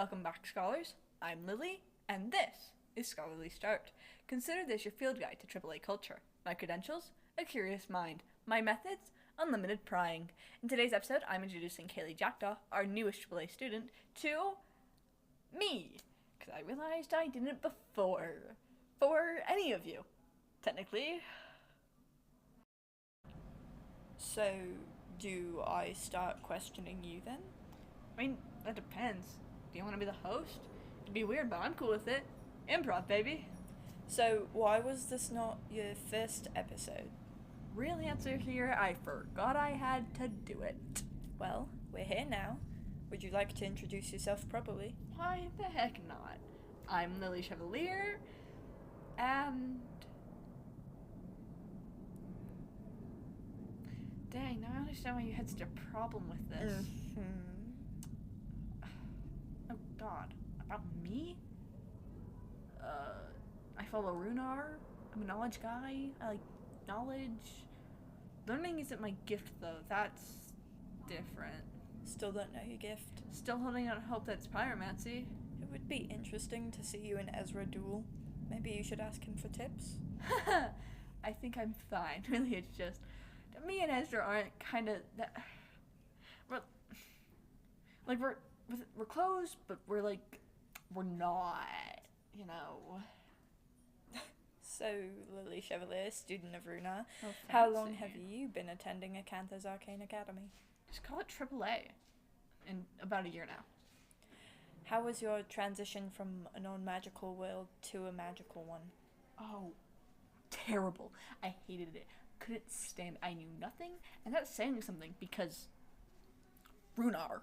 Welcome back, scholars. I'm Lily, and this is Scholarly Start. Consider this your field guide to AAA culture. My credentials, a curious mind. My methods, unlimited prying. In today's episode, I'm introducing Kaylee Jackdaw, our newest AAA student, to me, because I realized I didn't before. For any of you, technically. So, do I start questioning you then? I mean, that depends. Do you want to be the host? It'd be weird, but I'm cool with it. Improv, baby. So, why was this not your first episode? Real answer here, I forgot I had to do it. Well, we're here now. Would you like to introduce yourself properly? Why the heck not? I'm Lilly Chevalier, and... Dang, now I understand why you had such a problem with this. Oh god, about me? I follow Runar. I'm a knowledge guy. I like knowledge. Learning isn't my gift though, that's different. Still don't know your gift. Still holding out hope that's pyromancy. It would be interesting to see you in Ezra duel. Maybe you should ask him for tips. I think I'm fine. Really, it's just me and Ezra aren't kind of that. We're close, but we're not. You know. So, Lilly Chevalier, student of Runar, Oh, how long fancy. have you been attending Acantha's Arcane Academy? Just call it AAA. In about a year now. How was your transition from a non-magical world to a magical one? Oh, terrible. I hated it. Couldn't stand. I knew nothing, and that's saying something because Runar.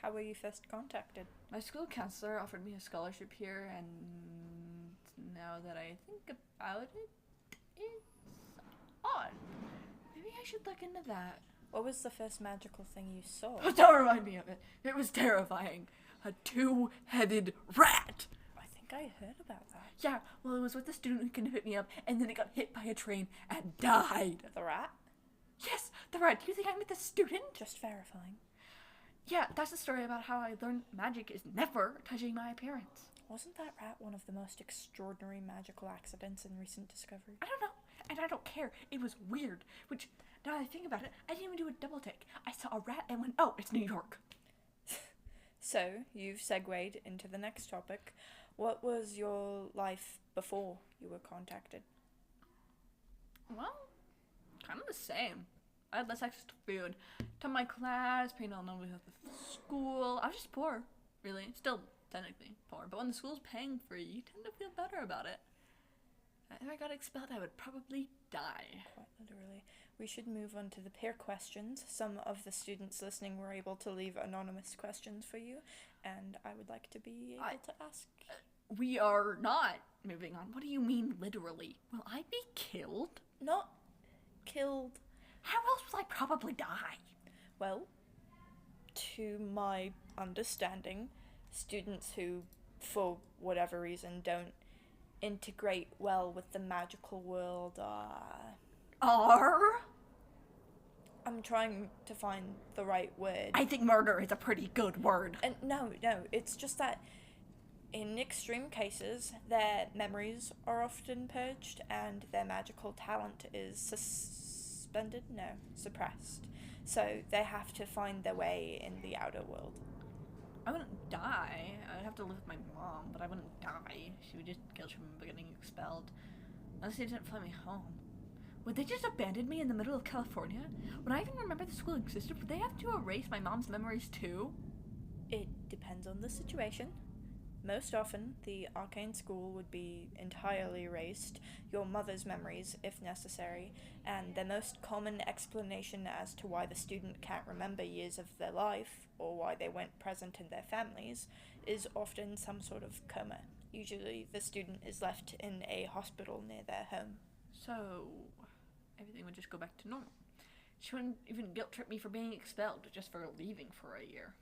How were you first contacted? My school counselor offered me a scholarship here, and now that I think about it, it's odd. Maybe I should look into that. What was the first magical thing you saw? Oh, don't remind me of it. It was terrifying. A two-headed rat. I think I heard about that. Yeah, well, it was with the student who couldn't pick me up, and then it got hit by a train and died. The rat? Yes, the rat. Do you think I'm with the student? Just verifying. Yeah, that's the story about how I learned magic is never touching my appearance. Wasn't that rat one of the most extraordinary magical accidents in recent discovery? I don't know, and I don't care. It was weird, which, now that I think about it, I didn't even do a double take. I saw a rat and went, oh, it's New York. So, you've segued into the next topic. What was your life before you were contacted? Well, kind of the same. I had less access to food, to my class, paying all numbers at the school. I was just poor, really. Still technically poor, but when the school's paying for you, you tend to feel better about it. If I got expelled, I would probably die. Quite literally. We should move on to the peer questions. Some of the students listening were able to leave anonymous questions for you, and I would like to be able to ask. We are not moving on. What do you mean, literally? Will I be killed? Not killed. How else will I probably die? Well, to my understanding, students who, for whatever reason, don't integrate well with the magical world Are? I'm trying to find the right word. I think murder is a pretty good word. And no, it's just that in extreme cases, their memories are often purged and their magical talent is suppressed. So they have to find their way in the outer world. I wouldn't die. I'd have to live with my mom, but I wouldn't die. She would just guilt me from getting expelled. Unless they didn't fly me home. Would they just abandon me in the middle of California? Would I even remember the school existed? Would they have to erase my mom's memories too? It depends on the situation. Most often, the Arcane school would be entirely erased, your mother's memories, if necessary, and the most common explanation as to why the student can't remember years of their life, or why they weren't present in their families, is often some sort of coma. Usually, the student is left in a hospital near their home. So, everything would just go back to normal. She wouldn't even guilt trip me for being expelled, just for leaving for a year.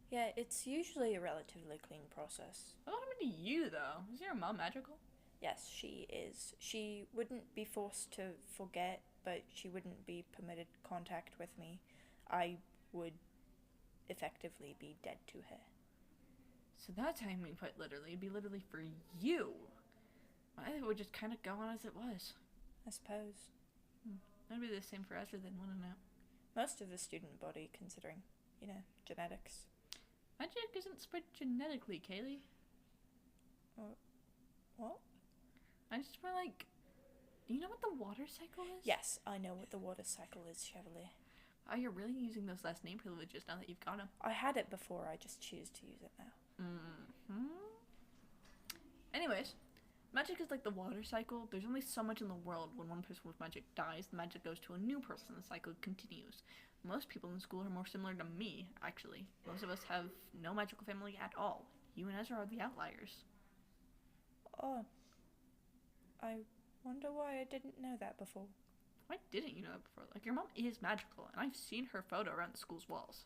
Yeah, it's usually a relatively clean process. What happened to you, though? Is your mom magical? Yes, she is. She wouldn't be forced to forget, but she wouldn't be permitted contact with me. I would effectively be dead to her. So that time, quite literally, it'd be literally for you. I would just kind of go on as it was. I suppose. That'd be the same for Ezra then, wouldn't it? Most of the student body, considering, genetics. Magic isn't spread genetically, Kaylee. What? I just feel like... Do you know what the water cycle is? Yes, I know what the water cycle is, Chevalier. Oh, you're really using those last name privileges now that you've got them. I had it before, I just choose to use it now. Anyways, magic is like the water cycle. There's only so much in the world. When one person with magic dies, the magic goes to a new person. The cycle continues. Most people in school are more similar to me, actually. Most of us have no magical family at all. You and Ezra are the outliers. Oh. I wonder why I didn't know that before. Why didn't you know that before? Like, your mom is magical, and I've seen her photo around the school's walls.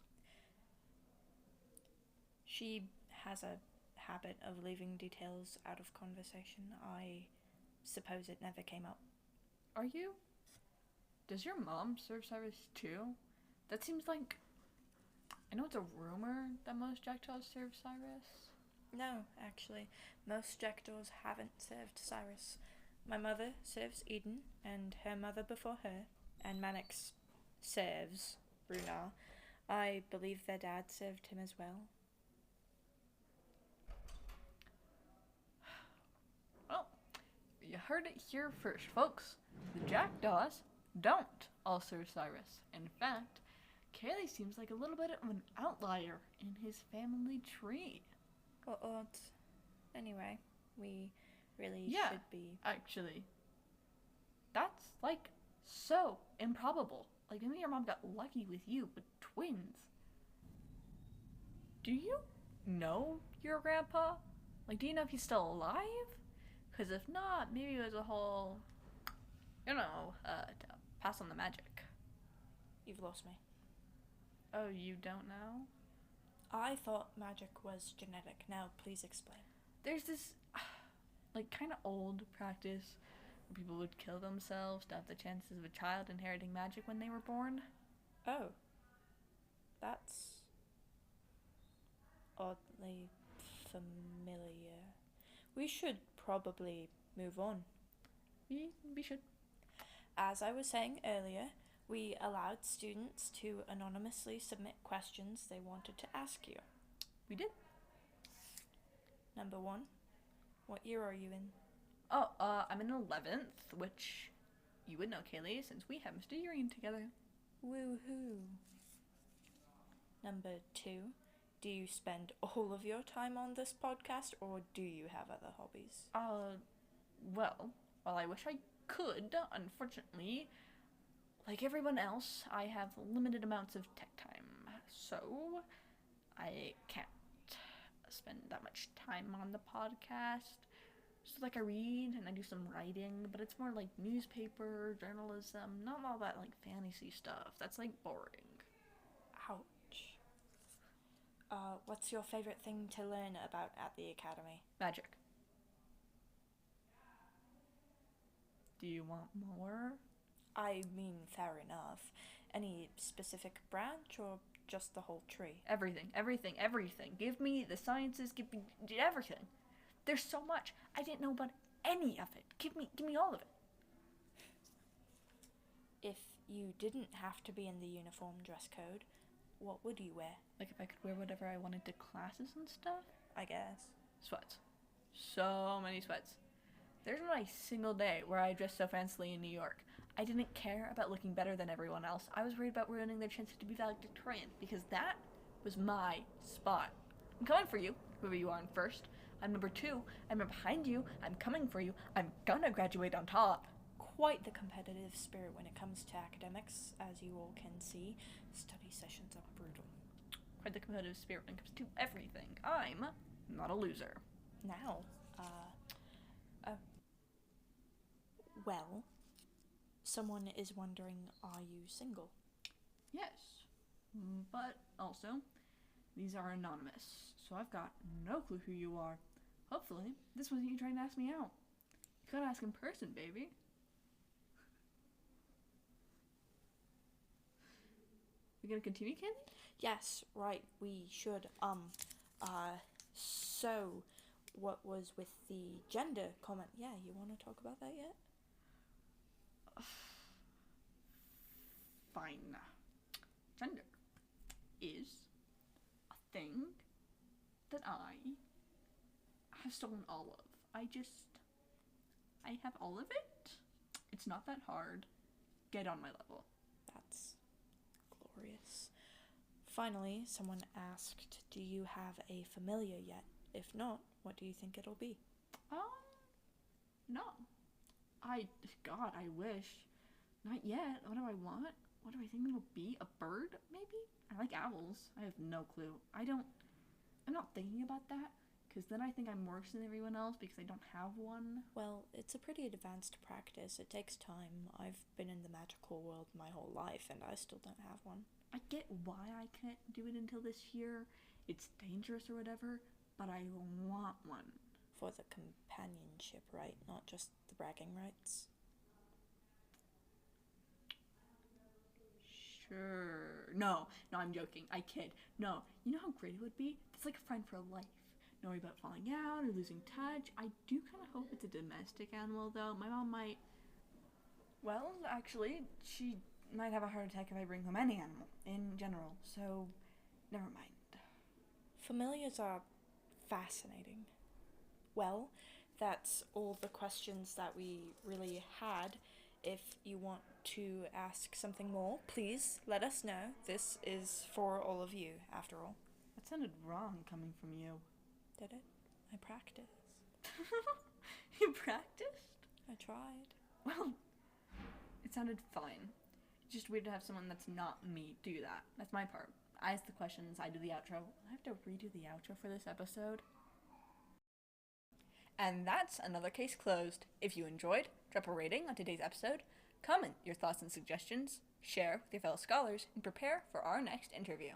She has a habit of leaving details out of conversation. I suppose it never came up. Are you? Does your mom serve Cyrus too? That seems like... I know it's a rumor that most jackdaws serve Cyrus. No, actually. Most jackdaws haven't served Cyrus. My mother serves Eden, and her mother before her, and Mannix serves Runar. I believe their dad served him as well. Well, you heard it here first, folks. The jackdaws don't all serve Cyrus. In fact, Kaylee seems like a little bit of an outlier in his family tree. Or anyway, we really should be... Actually, that's, like, so improbable. Like, maybe your mom got lucky with you, but twins. Do you know your grandpa? Like, do you know if he's still alive? Because if not, maybe it was a whole, to pass on the magic. You've lost me. Oh, you don't know? I thought magic was genetic. Now, please explain. There's this, kind of old practice where people would kill themselves to have the chances of a child inheriting magic when they were born. Oh. That's oddly familiar. We should probably move on. We should. As I was saying earlier, we allowed students to anonymously submit questions they wanted to ask you. We did. Number 1, what year are you in? Oh, I'm in 11th, which you would know, Kaylee, since we have Mr. Urian together. Woohoo. Number 2, do you spend all of your time on this podcast, or do you have other hobbies? Well, while I wish I could, unfortunately, like everyone else, I have limited amounts of tech time, so I can't spend that much time on the podcast. So, I read and I do some writing, but it's more like newspaper, journalism, not all that, fantasy stuff. That's, boring. Ouch. What's your favorite thing to learn about at the academy? Magic. Do you want more? I mean, fair enough. Any specific branch or just the whole tree? Everything. Give me the sciences, give me everything. There's so much. I didn't know about any of it. Give me all of it. If you didn't have to be in the uniform dress code, what would you wear? If I could wear whatever I wanted to classes and stuff? I guess. Sweats. So many sweats. There's not a single day where I dressed so fancily in New York. I didn't care about looking better than everyone else. I was worried about ruining their chances to be valedictorian, because that was my spot. I'm coming for you, whoever you are in first. I'm number 2. I'm behind you. I'm coming for you. I'm gonna graduate on top. Quite the competitive spirit when it comes to academics, as you all can see. Study sessions are brutal. Quite the competitive spirit when it comes to everything. I'm not a loser. Now, well, someone is wondering, are you single? Yes, but also, these are anonymous, so I've got no clue who you are. Hopefully, this wasn't you trying to ask me out. You gotta ask in person, baby. We gonna continue, Kaylee? Yes, right, we should, So, what was with the gender comment? Yeah, you want to talk about that yet? Fine. Gender is a thing that I have stolen all of. I have all of it. It's not that hard. Get on my level. That's glorious. Finally, someone asked, do you have a familiar yet? If not, what do you think it'll be? No. God, I wish. Not yet. What do I want? What do I think it'll be? A bird, maybe? I like owls. I have no clue. I'm not thinking about that, because then I think I'm worse than everyone else because I don't have one. Well, it's a pretty advanced practice. It takes time. I've been in the magical world my whole life, and I still don't have one. I get why I can't do it until this year. It's dangerous or whatever, but I want one. For the companionship, right? Not just the bragging rights. Sure. No, I'm joking. I kid. No, you know how great it would be? It's like a friend for life. No worry about falling out or losing touch. I do kind of hope it's a domestic animal, though. My mom might. Well, actually, she might have a heart attack if I bring home any animal in general, so never mind. Familiars are fascinating. Well, that's all the questions that we really had. If you want to ask something more, please let us know. This is for all of you, after all. That sounded wrong coming from you. Did it? I practiced. You practiced? I tried. Well, it sounded fine. It's just weird to have someone that's not me do that. That's my part. I ask the questions, I do the outro. I have to redo the outro for this episode. And that's another case closed. If you enjoyed, drop a rating on today's episode, comment your thoughts and suggestions, share with your fellow scholars, and prepare for our next interview.